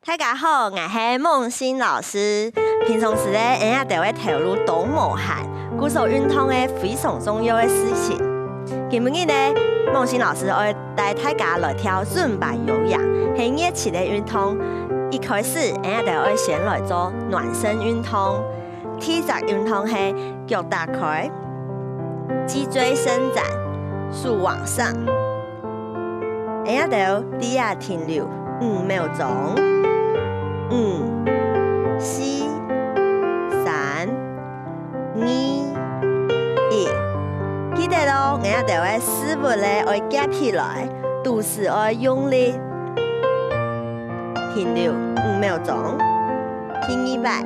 大家好，我是梦欣老师。平常时咧，我也都会投入动物和鼓手运动的非常重要的事情。今日呢，梦欣老师会带大家来跳尊巴有氧，是热气的运动。一开始，我也都会先来做暖身运动。第一个运动是脚打开，脊椎伸展，手往上。我也都底下停留5秒钟。5、4、3、2、1，記得咯，我哋會四步咧，會夾起來，肚時會用力，停留5秒鐘，停2擺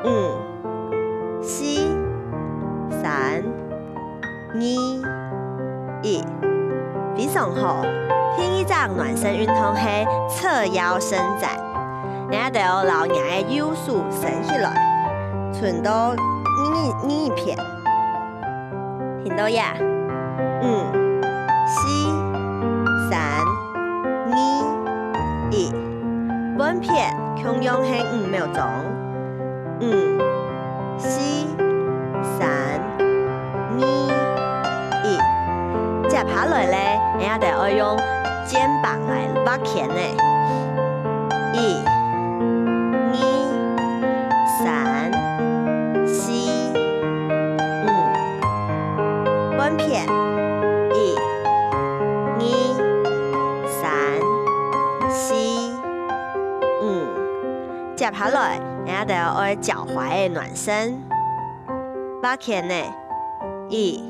，5、4、3、2、1，非常好。第一個暖身運動係側腰伸展。我哋就要留我嘅腰束伸起來，存到呢片，停到呀，5、4、3、2、1，本片同樣係5秒鐘，5、4、3、2、1，接下來咧，我哋就要用肩膀來挖鉗咧，1、3、4、5，本片1、2、3、4、5，接下來我哋要愛腳踝嘅暖身，把鉗呢1、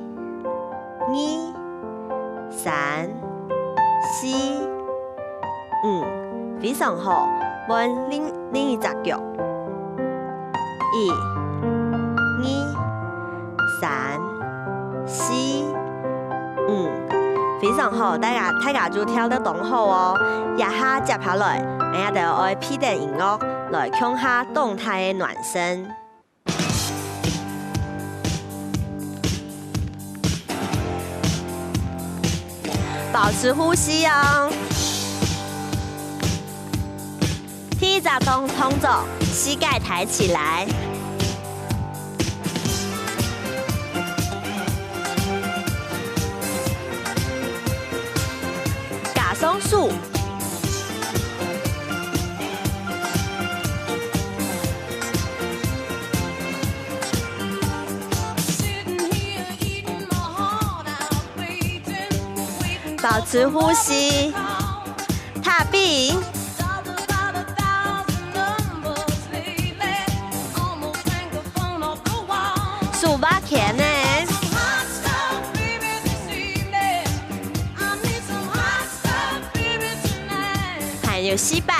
2、3、4、5，非常好。換另一隻腳。1、2、3、4、5，非常好，大家就跳得動好哦。接下來，我哋就愛配點音樂來強下動態嘅暖身。保持呼吸哦。第一個動作，膝蓋抬起來。假鬆樹。保持呼吸，踏壁。數把鉗呢，還有膝擺。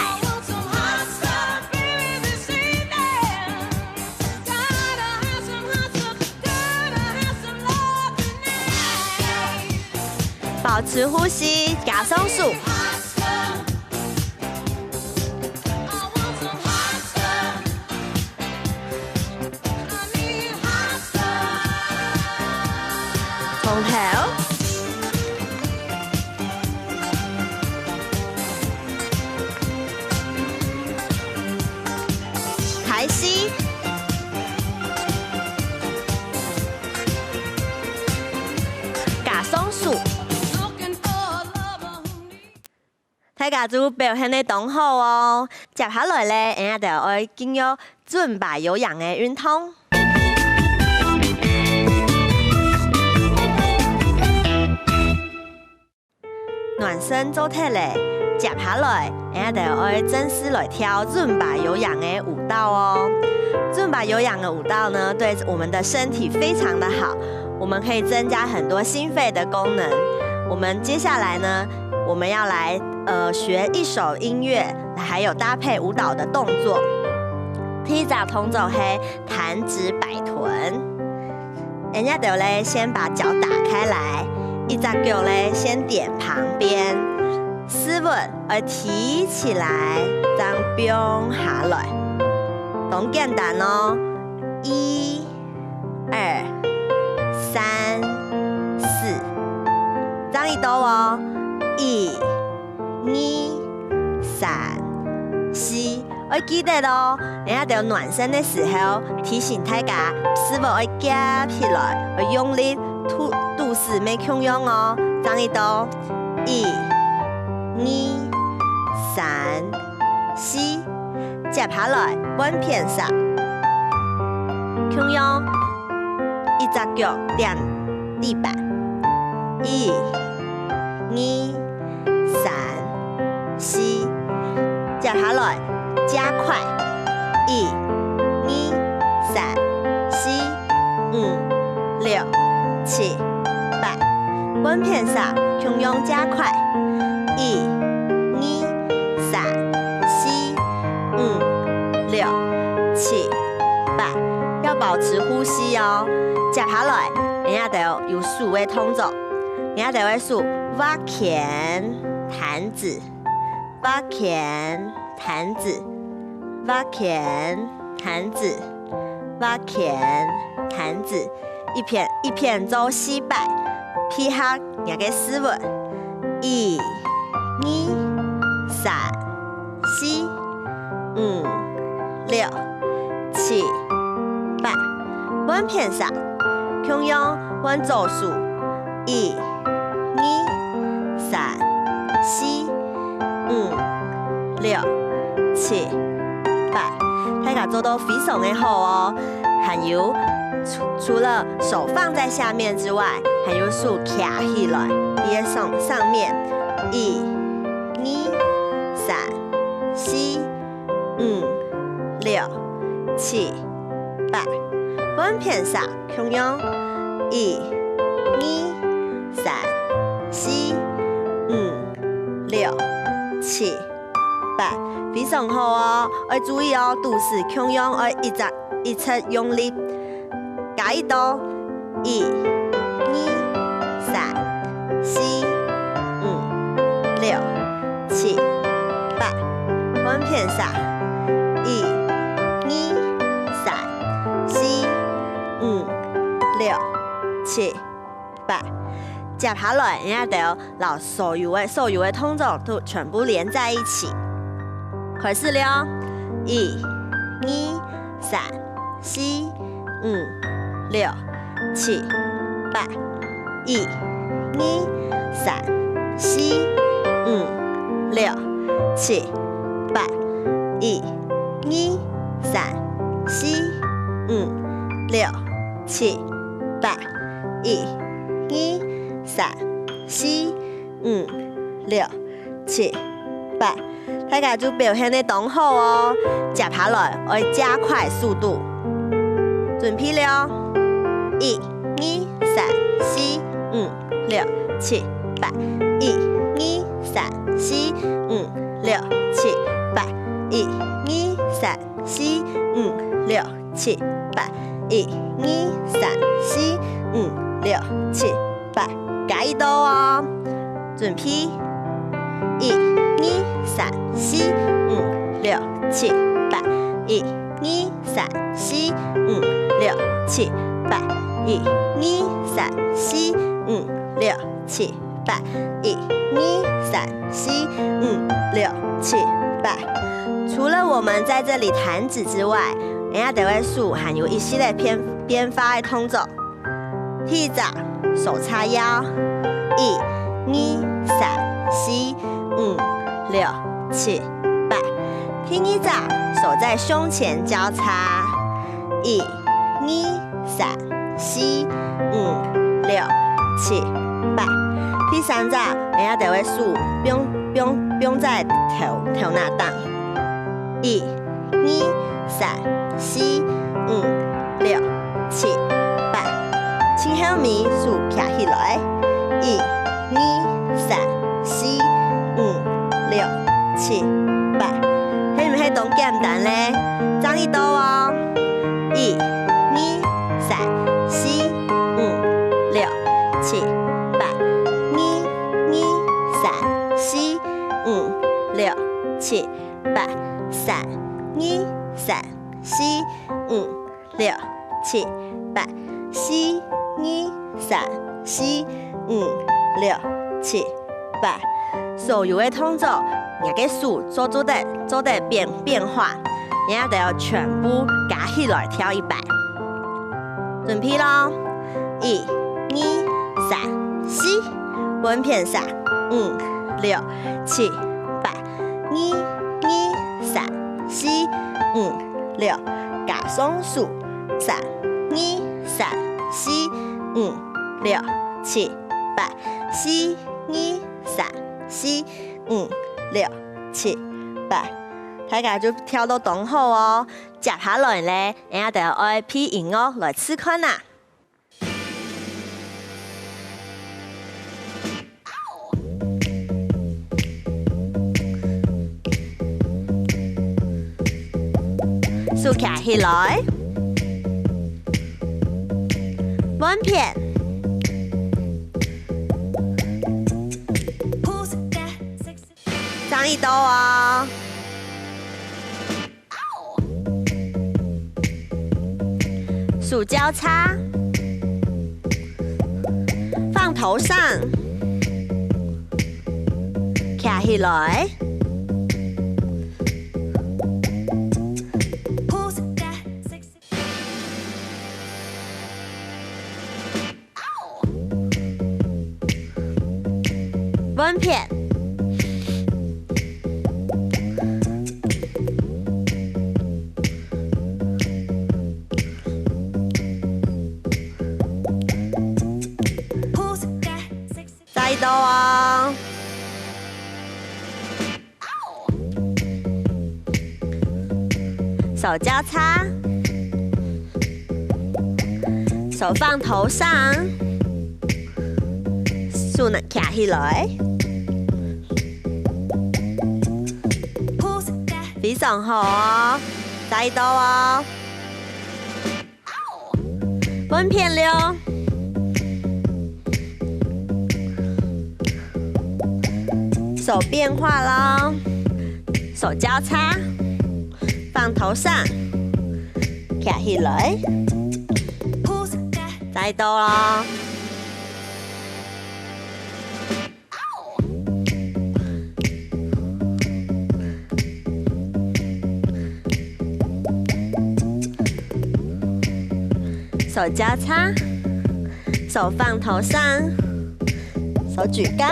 保持呼吸，假鬆樹。從頭。抬膝。假鬆樹。大家就表現得當好哦。接下來咧，我哋就要進入尊巴有氧嘅運動。暖身做體咧，接下來我哋就要正式來跳尊巴有氧嘅舞蹈哦。尊巴有氧嘅舞蹈呢，對我們的身體非常的好，我們可以增加很多心肺的功能。我們接下來呢，我們要來學一首音樂，還有搭配舞蹈的動作。第一個動作係彈指擺臀，人家就咧先把腳打開來，一隻腳咧先點旁邊，四步提起來，這樣飆下來，咁簡單咯。1、刀哦，1、2、3、4，要记得咯。人家在暖身的时候，提醒大家是否要夹起来，要用力肚子没空用哦。张一刀，1、2、3、4，接下来稳片上，空用一只脚垫地板，1、2、3、4，接下来加快，1、2、3、4、5、6、7、8，稳片上空用加快，1、2、3、4、5、6、7、8，要保持呼吸哦。接下来，人家就有数的动作，人家就会数挖钳、弹子、挖钳、弹子、挖钳、弹子、挖钳、弹子，一片做失败，配合那个思维，1、2、3、4、5、6、7、8，稳片上，空用稳做数，1、2、3、4、5、6、7、8，大家做到非常的好哦。还有除了手放在下面之外，还有手卡起来，叠上面，1、2、3、4、5、6、7、8，稳片上空用1、2、3、4、5、6、7、8，非常好哦。要注意哦，肚子空用要一侧用力，加一刀，1、2、3、4、5、6、7、8，稳片上，1、2、3、4、5、6、7、8。接下来，人家就要把所有的动作都全部连在一起。开始了，1、2、3、4、5、6、7、8，1、2、3、4、5、6、7、8，1、2、3、4、5、6、7、8，1、2、3、4、5、6、7、8，大家就表现得很好哦。接下来要加快速度，准备了，1、2、3、4、5、6、7、8，1、2、3、4、5、6、7、8，1、2、3、4、5、6、7、8，1、2、3、4、5、6、7、8，加一刀哦，准备，1、2、3、4、5、6、7、8，1、2、3、4、5、6、7、8，1、2、3、4、5、6、7、8，1、2、3、4、5、6、7、8。除了我们在这里弹指之外，人家就会数还有一系列编发的动作。第一掌手叉腰，1、2、3、4、5、6、7、8。第二掌手在胸前交叉，1、2、3、4、5、6、7、8。第三掌人家就会数不用在头那档，1、2、3、4、5、6、7、8。请后面数卡起来，1、2、3、4、5、6、7、8。係唔係咁簡單咧？爭一刀哦，1、2、3、4、5、6、7、8，1、2、3、4、5、6、7、8，3、2、3、4、5、6、7、8，4、2、3、4、5、6、7、8，所有的动作，那个数做得变化，然后就要全部加起来跳100。准备咯，1、2、3、4，分片3、5、6、7、8，1、2、3、4、5、6，加上数3、2、3、4、5、6、7、8，4、2、3、4、5、6、7、8，大家就跳到同好哦。接下來呢，我哋就愛配音樂來試看啦。豎起來，分片。上一刀哦。数交叉，放头上，卡起来，分片。再刀哦，手交叉，手放头上，手呢卡起来，非常好哦，再刀哦，分片6。手变化咯，手交叉，放头上，卡起来，再刀咯。手交叉，手放头上，手举高。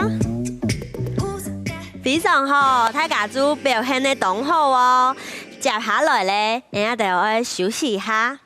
非常好，大家都表現得當好哦。接下來呢，我哋要休息一下。